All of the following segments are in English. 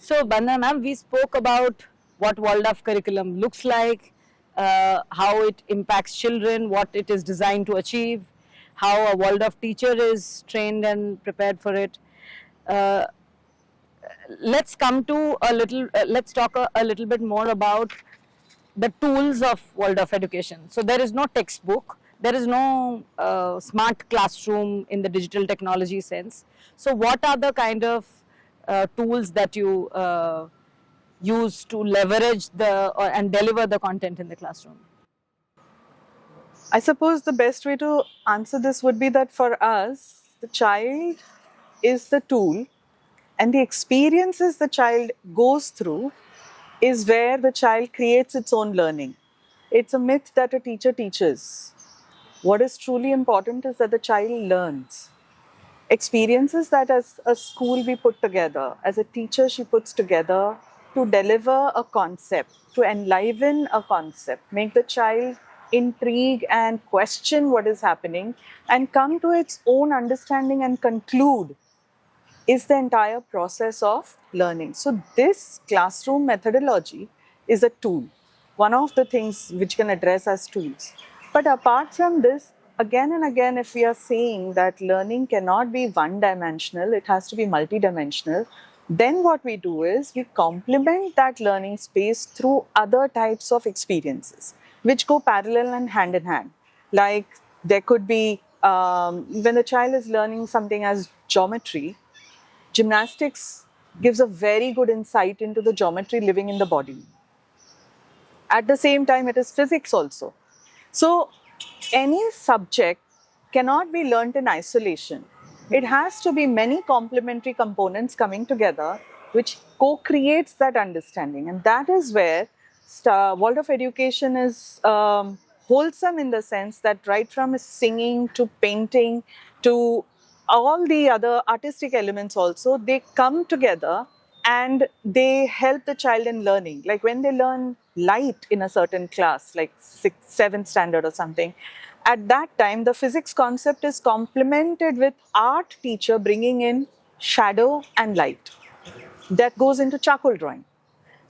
So, Bandana ma'am, we spoke about what Waldorf curriculum looks like, how it impacts children, what it is designed to achieve, how a Waldorf teacher is trained and prepared for it. Uh, let's come to a little, let's talk a little bit more about the tools of Waldorf education. So, there is no textbook, there is no smart classroom in the digital technology sense. So, what are the kind of tools that you use to leverage and deliver the content in the classroom? I suppose the best way to answer this would be that for us, the child is the tool, and the experiences the child goes through is where the child creates its own learning. It's a myth that a teacher teaches. What is truly important is that the child learns. Experiences that as a school we put together, as a teacher she puts together to deliver a concept, to enliven a concept, make the child intrigue and question what is happening and come to its own understanding and conclude is the entire process of learning. So, this classroom methodology is a tool, one of the things which can address as tools. But apart from this, again and again, if we are saying that learning cannot be one dimensional, it has to be multidimensional, then what we do is we complement that learning space through other types of experiences which go parallel and hand in hand. Like there could be, when the child is learning something as geometry, gymnastics gives a very good insight into the geometry living in the body. At the same time, it is physics also. So, any subject cannot be learnt in isolation. It has to be many complementary components coming together, which co creates that understanding. And that is where Waldorf education is wholesome in the sense that right from singing to painting to all the other artistic elements also, they come together and they help the child in learning. Like when they learn light in a certain class, like 6th, 7th standard or something, at that time the physics concept is complemented with art teacher bringing in shadow and light. That goes into charcoal drawing.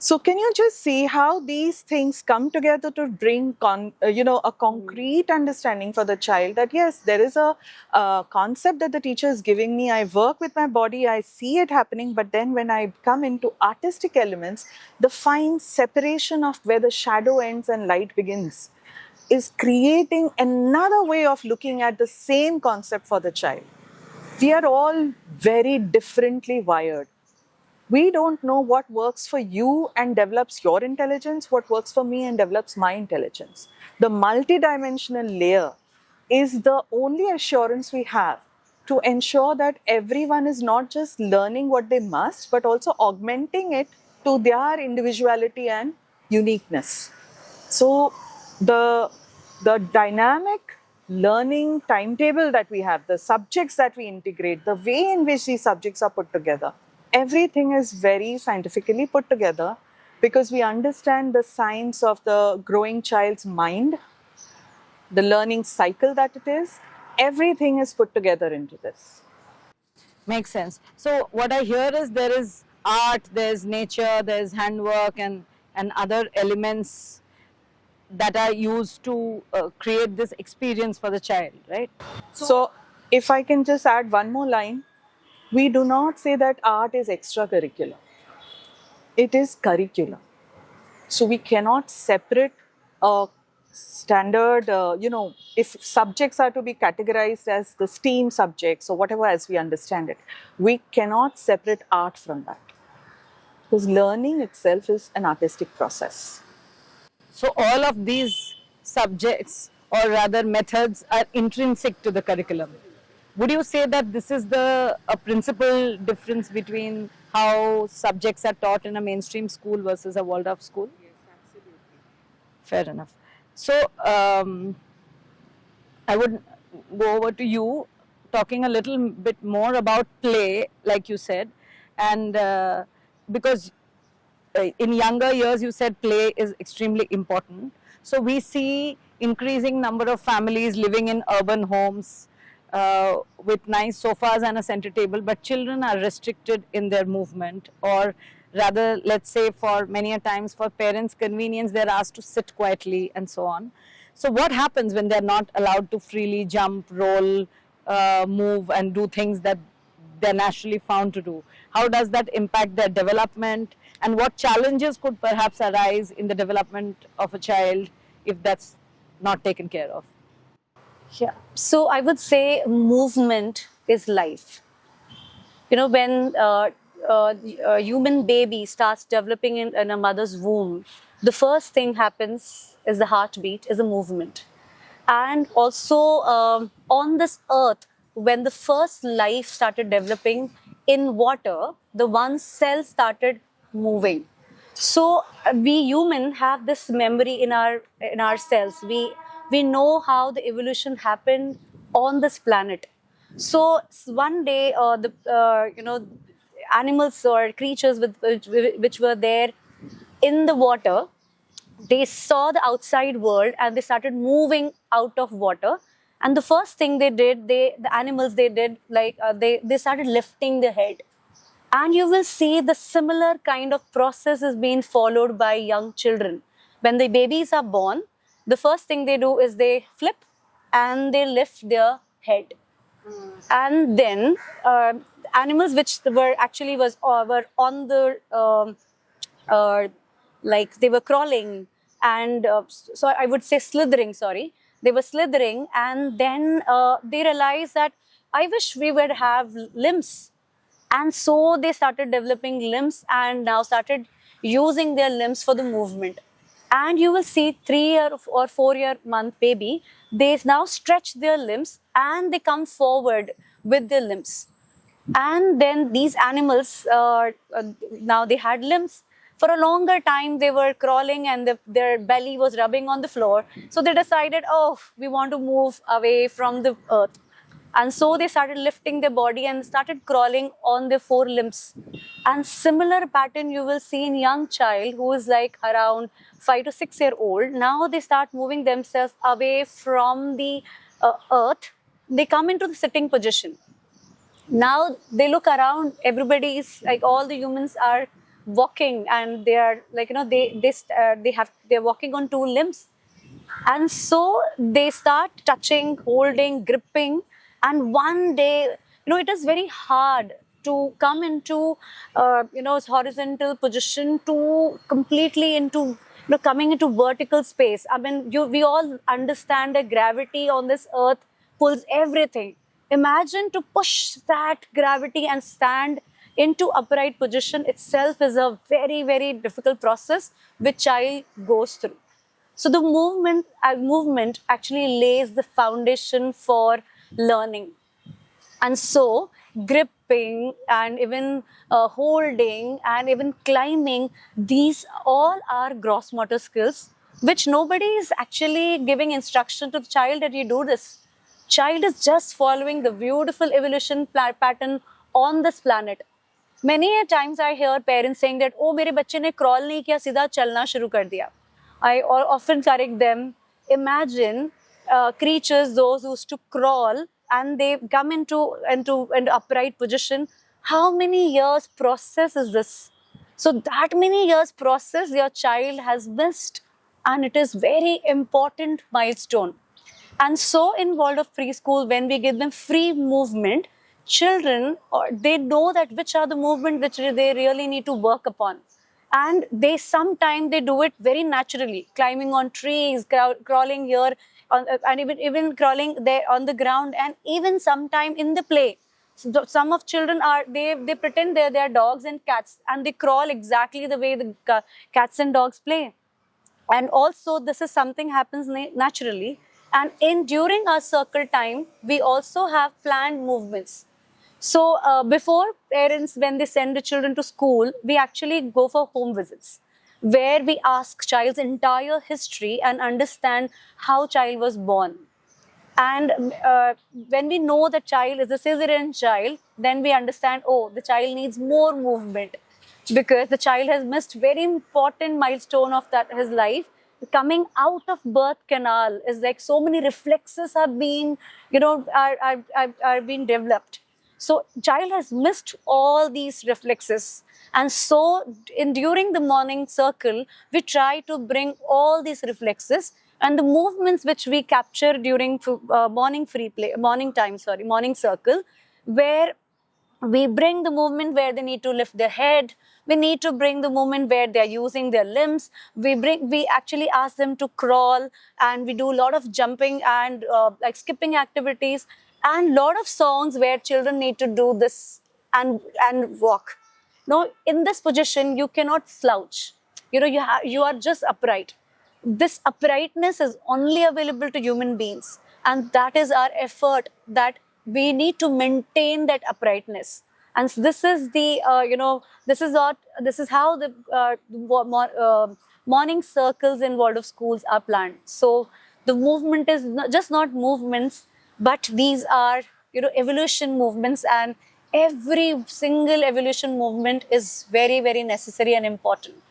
So can you just see how these things come together to bring a concrete understanding for the child that yes, there is a concept that the teacher is giving me. I work with my body, I see it happening, but then when I come into artistic elements, the fine separation of where the shadow ends and light begins is creating another way of looking at the same concept for the child. We are all very differently wired. We don't know what works for you and develops your intelligence, what works for me and develops my intelligence. The multidimensional layer is the only assurance we have to ensure that everyone is not just learning what they must, but also augmenting it to their individuality and uniqueness. So the dynamic learning timetable that we have, the subjects that we integrate, the way in which these subjects are put together, everything is very scientifically put together because we understand the science of the growing child's mind, the learning cycle that it is. Everything is put together into this. Makes sense. So, what I hear is there is art, there's nature, there's handwork, and other elements that are used to create this experience for the child, right? So, if I can just add one more line, we do not say that art is extracurricular, it is curriculum. So we cannot separate a standard, if subjects are to be categorized as the STEAM subjects or whatever as we understand it, we cannot separate art from that. Because learning itself is an artistic process. So, all of these subjects, or rather methods, are intrinsic to the curriculum. Would you say that this is the a principal difference between how subjects are taught in a mainstream school versus a Waldorf school? Fair enough. So, I would go over to you, talking a little bit more about play, like you said, and because in younger years you said play is extremely important. So we see increasing number of families living in urban homes. with nice sofas and a center table, but children are restricted in their movement, or rather, let's say, for many a times for parents' convenience, they're asked to sit quietly and so on. So what happens when they're not allowed to freely jump, roll, move and do things that they're naturally found to do? How does that impact their development, and what challenges could perhaps arise in the development of a child if that's not taken care of? Yeah. So I would say movement is life. When a human baby starts developing in a mother's womb, the first thing happens is the heartbeat, is a movement. And also on this earth, when the first life started developing in water, the one cell started moving. So we human have this memory in our cells. We know how the evolution happened on this planet. So one day, the animals or creatures which were there in the water, they saw the outside world and they started moving out of water. And the first thing they did, the animals they did, like they started lifting their head. And you will see the similar kind of process is being followed by young children. When the babies are born, the first thing they do is they flip and they lift their head. And then animals which were actually were on the uh, like they were crawling, and so I would say slithering, sorry, they were slithering, and then they realized that I wish we would have limbs. And so they started developing limbs and now started using their limbs for the movement. And you will see 3 year or 4 year month baby, they now stretch their limbs and they come forward with their limbs. And then these animals, now they had limbs. For a longer time, they were crawling and their belly was rubbing on the floor. So they decided, oh, we want to move away from the earth. And so they started lifting their body and started crawling on their four limbs. And similar pattern you will see in young child who is like around 5 to 6 year old. Now they start moving themselves away from the earth. They come into the sitting position. Now they look around, everybody is like, all the humans are walking and they are like, they're walking on two limbs. And so they start touching, holding, gripping. And one day, it is very hard to come into, horizontal position to completely into, coming into vertical space. I mean, we all understand that gravity on this earth pulls everything. Imagine to push that gravity and stand into upright position itself is a very, very difficult process which child goes through. So the movement actually lays the foundation for learning. And so gripping and even holding and even climbing, these all are gross motor skills which nobody is actually giving instruction to the child that you do this. Child is just following the beautiful evolution pattern on this planet. Many a times I hear parents saying that, oh, मेरे बच्चे ने crawl नहीं किया, सीधा चलना शुरू कर दिया. I often correct them. Imagine creatures, those who used to crawl and they come into an upright position. How many years process is this? So that many years process your child has missed, and it is very important milestone. And so in world of preschool, when we give them free movement, children, they know that which are the movement which they really need to work upon. And they sometimes they do it very naturally, climbing on trees, crawling here, and even crawling there on the ground, and even sometime in the play. So some of children are they pretend they're dogs and cats, and they crawl exactly the way the cats and dogs play. And also this is something happens naturally. And during our circle time, we also have planned movements. So before parents, when they send the children to school, we actually go for home visits where we ask child's entire history and understand how child was born. And when we know the child is a cesarean child, then we understand, oh, the child needs more movement because the child has missed very important milestone of his life, coming out of birth canal is like so many reflexes have been, are being developed. So child has missed all these reflexes. And so during the morning circle, we try to bring all these reflexes and the movements which we capture during morning circle, where we bring the movement where they need to lift their head, we need to bring the movement where they're using their limbs, we actually ask them to crawl, and we do a lot of jumping and like skipping activities, and lot of songs where children need to do this and walk. Now in this position you cannot slouch, you are just upright. This uprightness is only available to human beings, and that is our effort, that we need to maintain that uprightness. And this is the this is how the morning circles in Waldorf schools are planned. So the movement is not movements, but these are evolution movements, and every single evolution movement is very, very necessary and important.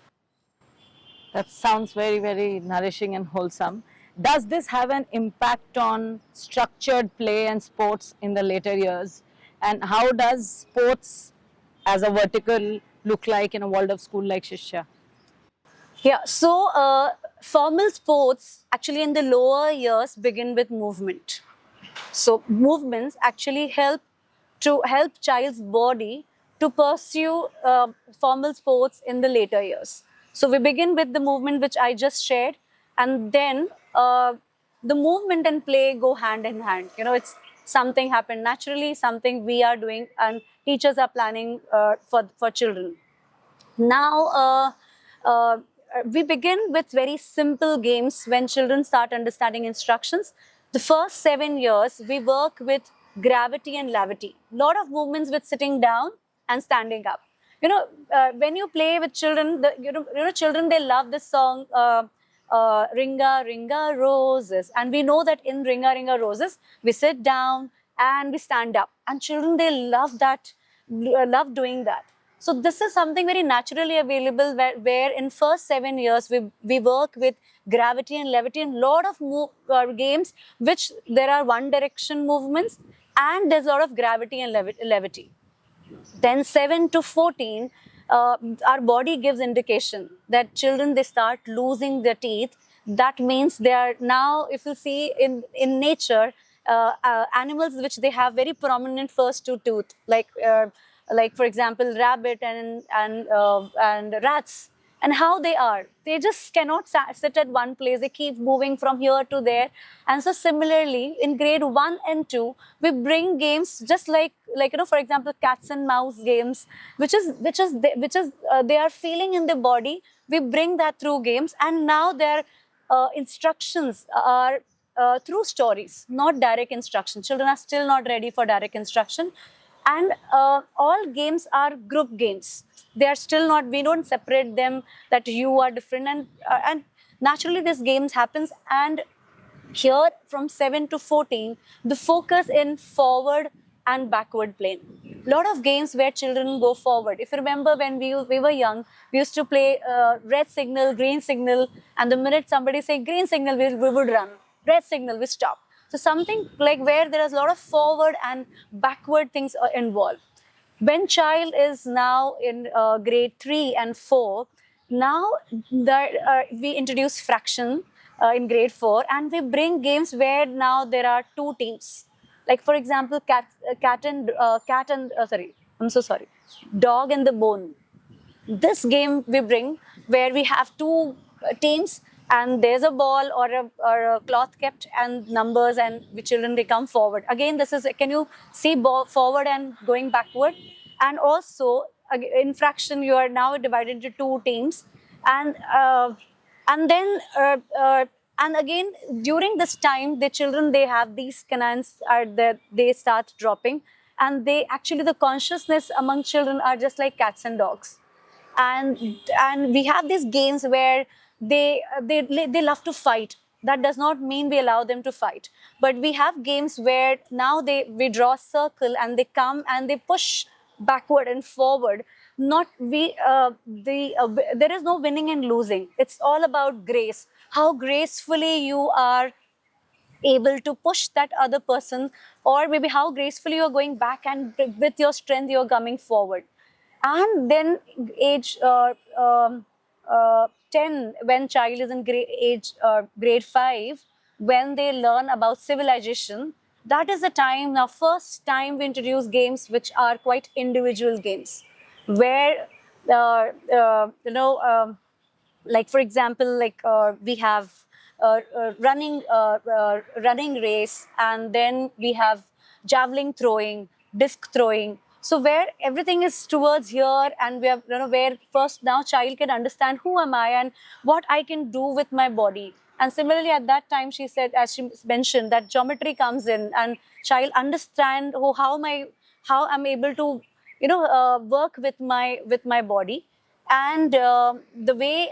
That sounds very, very nourishing and wholesome. Does this have an impact on structured play and sports in the later years? And how does sports as a vertical look like in a Waldorf school like Shishya? Yeah, so formal sports actually in the lower years begin with movement. So movements actually help child's body to pursue formal sports in the later years. So we begin with the movement which I just shared, and then the movement and play go hand in hand. It's something happened naturally, something we are doing, and teachers are planning for children. Now, we begin with very simple games when children start understanding instructions. The first 7 years, we work with gravity and levity. Lot of movements with sitting down and standing up. When you play with children, children, they love this song, Ringa Ringa Roses. And we know that in Ringa Ringa Roses, we sit down and we stand up. And children, they love that, love doing that. So this is something very naturally available where in first 7 years, we work with gravity and levity, and lot of games which there are one direction movements and there's a lot of gravity and levity. Then 7 to 14, our body gives indication that children, they start losing their teeth. That means they are now, if you see in nature, animals which they have very prominent first two tooth, like for example rabbit and rats, and how they just cannot sit at one place, they keep moving from here to there. And so similarly in grade 1 and 2, we bring games just like for example cats and mouse games, which is they are feeling in the body. We bring that through games, and now their instructions are through stories, not direct instruction. Children are still not ready for direct instruction. And all games are group games. They are still not, we don't separate them that you are different. And naturally these games happens. And here from 7 to 14, the focus in forward and backward plane. Lot of games where children go forward. If you remember when we were young, we used to play red signal, green signal, and the minute somebody say green signal, we would run. Red signal, we stop. So something like where there is a lot of forward and backward things involved. When child is now in grade 3 and 4, now we introduce fraction in grade 4, and we bring games where now there are two teams. Like for example, dog and the bone. This game we bring where we have two teams, and there's a ball or a cloth kept and numbers, and the children, they come forward. Again, this is, can you see forward and going backward? And also in fraction, you are now divided into two teams. And then and again, during this time, the children, they have these canines, they start dropping, and they actually, the consciousness among children are just like cats and dogs. And we have these games where they love to fight. That does not mean we allow them to fight, but we have games where now we draw a circle and they come and they push backward and forward. not we there is no winning and losing. It's all about grace, how gracefully you are able to push that other person, or maybe how gracefully you're going back, and with your strength you're coming forward. And then age 10, when child is in grade 5, when they learn about civilization, that is the time, now first time we introduce games which are quite individual games, where like for example, like we have running race, and then we have javelin throwing, disc throwing. So where everything is towards here, and we have, where first now child can understand who am I and what I can do with my body. And similarly at that time, she said, as she mentioned, that geometry comes in and child understand, oh, how I'm able to work with my body. And the way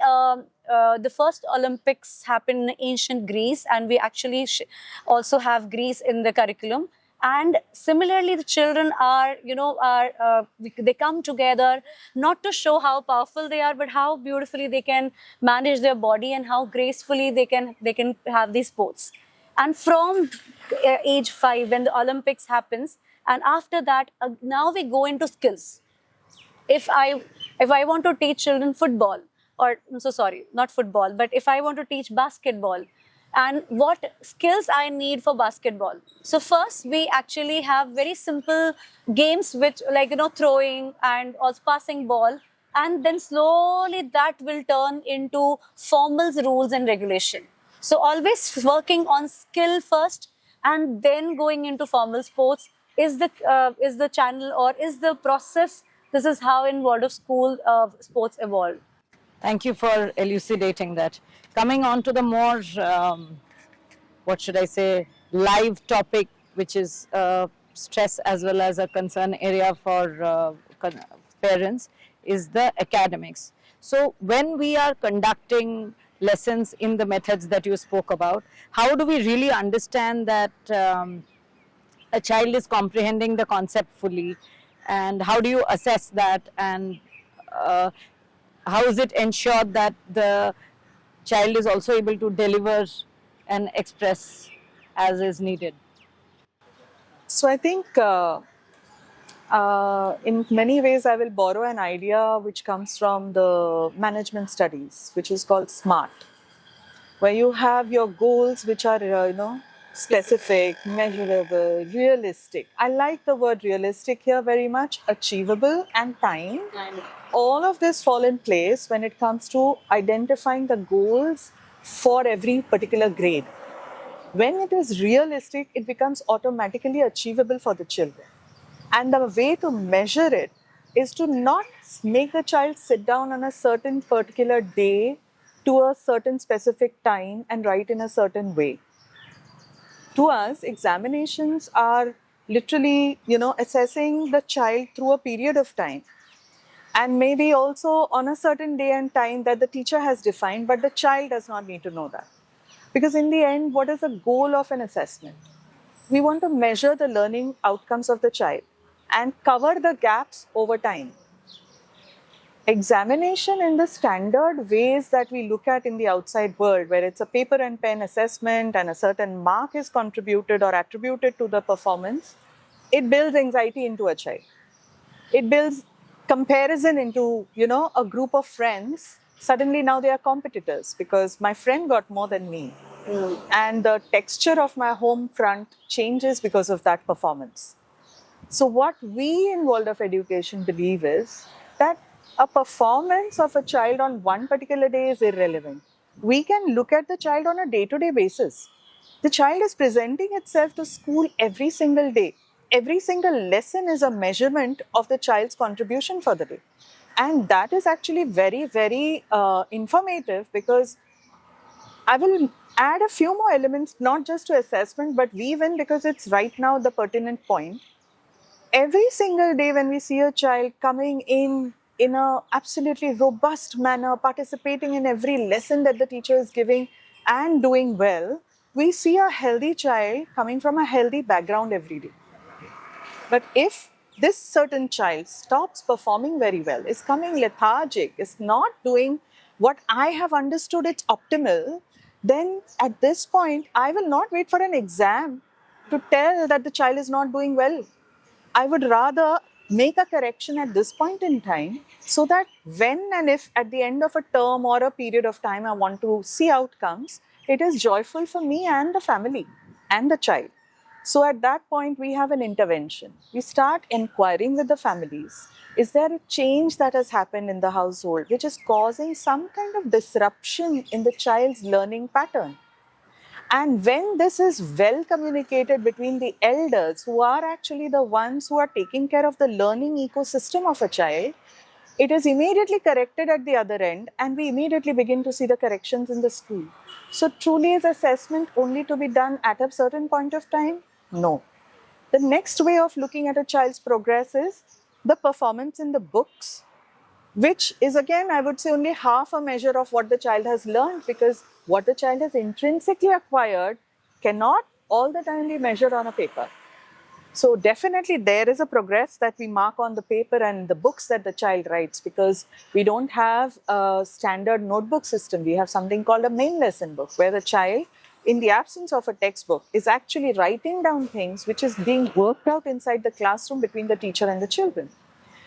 the first Olympics happened in ancient Greece, and we actually also have Greece in the curriculum. And similarly, the children are, they come together not to show how powerful they are, but how beautifully they can manage their body and how gracefully they can have these sports. And from age 5, when the Olympics happens, and after that, now we go into skills. If I want to teach children football, or I'm so sorry, not football, but if I want to teach basketball, and what skills I need for basketball. So first we actually have very simple games, which like throwing and also passing ball, and then slowly that will turn into formals, rules and regulation. So always working on skill first, and then going into formal sports is the channel, or is the process. This is how in world of school sports evolved. Thank you for elucidating that. Coming on to the more, what should I say, live topic, which is stress as well as a concern area for parents, is the academics. So when we are conducting lessons in the methods that you spoke about, how do we really understand that a child is comprehending the concept fully, and how do you assess that, and how is it ensured that the child is also able to deliver and express as is needed? So I think in many ways I will borrow an idea which comes from the management studies, which is called SMART, where you have your goals which are specific, measurable, realistic. I like the word realistic here very much, achievable and time. All of this fall in place when it comes to identifying the goals for every particular grade. When it is realistic, it becomes automatically achievable for the children. And the way to measure it is to not make the child sit down on a certain particular day to a certain specific time and write in a certain way. To us, examinations are literally, assessing the child through a period of time. And maybe also on a certain day and time that the teacher has defined, but the child does not need to know that. Because in the end, what is the goal of an assessment? We want to measure the learning outcomes of the child and cover the gaps over time. Examination in the standard ways that we look at in the outside world, where it's a paper and pen assessment and a certain mark is contributed or attributed to the performance, it builds anxiety into a child. It builds comparison into, a group of friends. Suddenly now they are competitors because my friend got more than me. And the texture of my home front changes because of that performance. So what we in World of Education believe is that a performance of a child on one particular day is irrelevant. We can look at the child on a day-to-day basis. The child is presenting itself to school every single day. Every single lesson is a measurement of the child's contribution for the day. And that is actually very, very informative, because I will add a few more elements, not just to assessment, but weave in, because it's right now the pertinent point. Every single day when we see a child coming in a absolutely robust manner, participating in every lesson that the teacher is giving and doing well, we see a healthy child coming from a healthy background every day. But if this certain child stops performing very well, is coming lethargic, is not doing what I have understood it's optimal, then at this point, I will not wait for an exam to tell that the child is not doing well. I would rather make a correction at this point in time so that when and if at the end of a term or a period of time I want to see outcomes, it is joyful for me and the family and the child. So at that point, we have an intervention. We start inquiring with the families. Is there a change that has happened in the household which is causing some kind of disruption in the child's learning pattern? And when this is well communicated between the elders, who are actually the ones who are taking care of the learning ecosystem of a child, it is immediately corrected at the other end, and we immediately begin to see the corrections in the school. So, truly, is assessment only to be done at a certain point of time? No. The next way of looking at a child's progress is the performance in the books, which is again, I would say, only half a measure of what the child has learned, because what the child has intrinsically acquired cannot all the time be measured on a paper. So definitely there is a progress that we mark on the paper and the books that the child writes, because we don't have a standard notebook system. We have something called a main lesson book, where the child, in the absence of a textbook, is actually writing down things which is being worked out inside the classroom between the teacher and the children.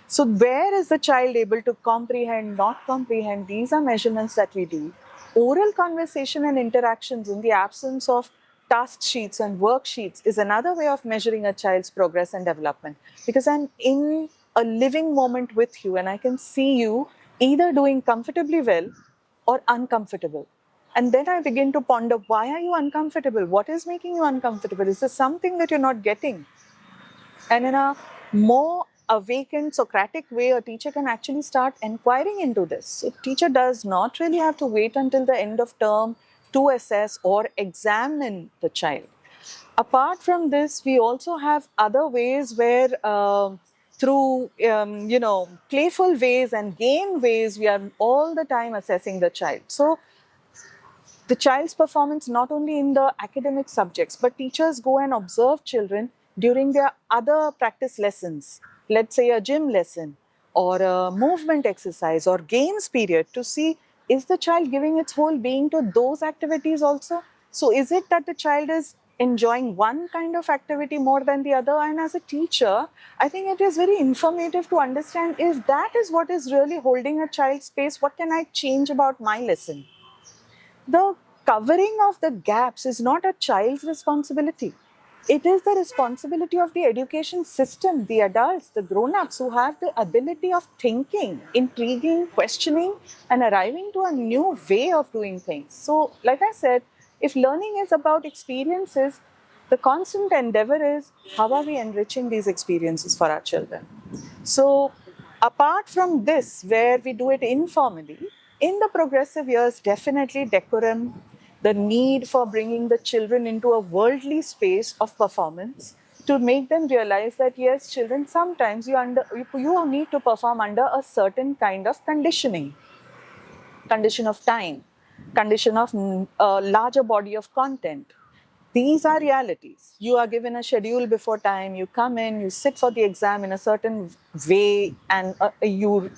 So where is the child able to comprehend, not comprehend? These are measurements that we do. Oral conversation and interactions in the absence of task sheets and worksheets is another way of measuring a child's progress and development, because I'm in a living moment with you and I can see you either doing comfortably well or uncomfortable. And then I begin to ponder, why are you uncomfortable? What is making you uncomfortable? Is there something that you're not getting? And in a more awakened Socratic way, a teacher can actually start inquiring into this. So teacher does not really have to wait until the end of term to assess or examine the child. Apart from this, we also have other ways where through playful ways and game ways, we are all the time assessing the child. So the child's performance not only in the academic subjects, but teachers go and observe children during their other practice lessons, let's say a gym lesson or a movement exercise or games period, to see, is the child giving its whole being to those activities also? So is it that the child is enjoying one kind of activity more than the other? And as a teacher, I think it is very informative to understand, if that is what is really holding a child's space, what can I change about my lesson? The covering of the gaps is not a child's responsibility. It is the responsibility of the education system, the adults, the grown-ups, who have the ability of thinking, intriguing, questioning, and arriving to a new way of doing things. So, like I said, if learning is about experiences, the constant endeavor is, how are we enriching these experiences for our children? So, apart from this, where we do it informally, in the progressive years, definitely decorum, the need for bringing the children into a worldly space of performance, to make them realize that yes, children, sometimes you need to perform under a certain kind of conditioning, condition of time, condition of a larger body of content. These are realities. You are given a schedule before time, you come in, you sit for the exam in a certain way, and you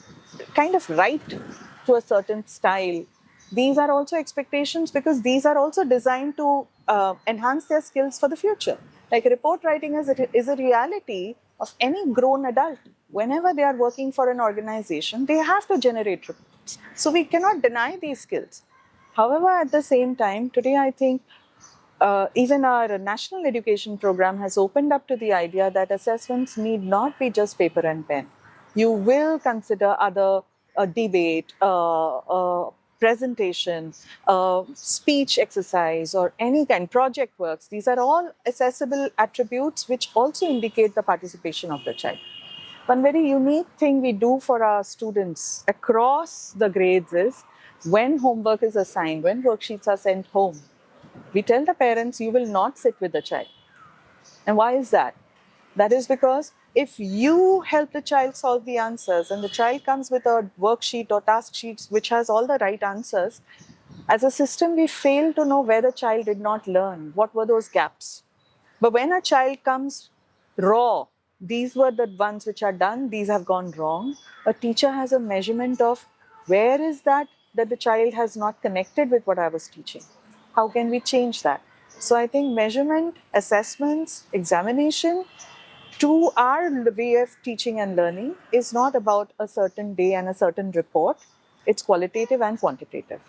kind of write to a certain style. These are also expectations, because these are also designed to enhance their skills for the future. Like report writing is a reality of any grown adult. Whenever they are working for an organization, they have to generate reports. So we cannot deny these skills. However, at the same time, today I think even our national education program has opened up to the idea that assessments need not be just paper and pen. You will consider other debate, presentation, speech exercise, or any kind, project works. These are all assessable attributes which also indicate the participation of the child. One very unique thing we do for our students across the grades is, when homework is assigned, when worksheets are sent home, we tell the parents, you will not sit with the child. And why is that? That is because if you help the child solve the answers and the child comes with a worksheet or task sheets which has all the right answers, as a system we fail to know where the child did not learn, what were those gaps. But when a child comes raw, these were the ones which are done, these have gone wrong. A teacher has a measurement of where is that the child has not connected with what I was teaching. How can we change that? So I think measurement, assessments, examination to our way of teaching and learning is not about a certain day and a certain report. It's qualitative and quantitative.